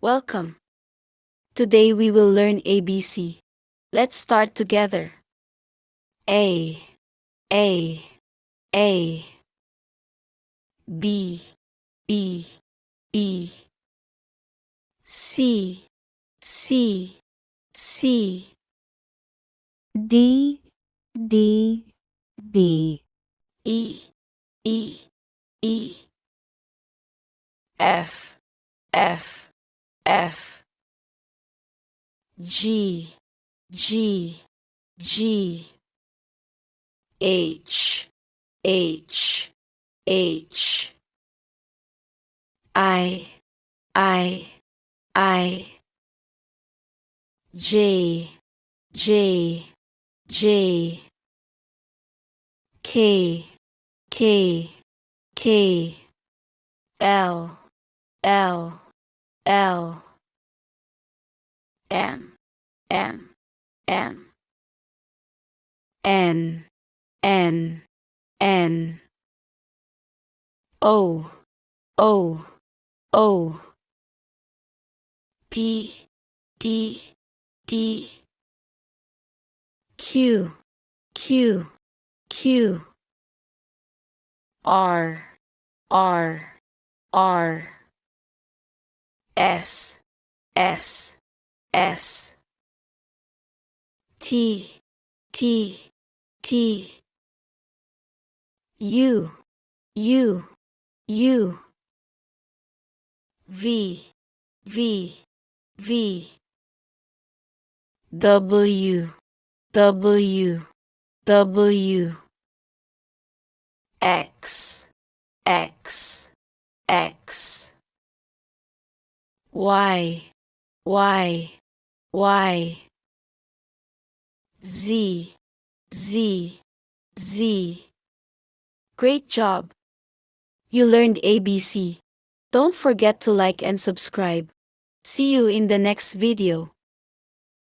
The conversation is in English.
Welcome. Today we will learn ABC. Let's start together. A, A, A. B, B, B. C, C, C. D, D, D. E, E, E. F, F, F. G, G, G. H, H, H. I, I. J, J, J. K, K, K. L, L, L. M, M, M. N, N, N. O, O, O. P, P, P. Q, Q, Q. R, R, R. S, S, S. T, T, T. U, U, U. V, V, V. W, W, W. X, X, X. Y, Y, Y. Z, Z, Z. Great job! You learned ABC. Don't forget to like and subscribe. See you in the next video.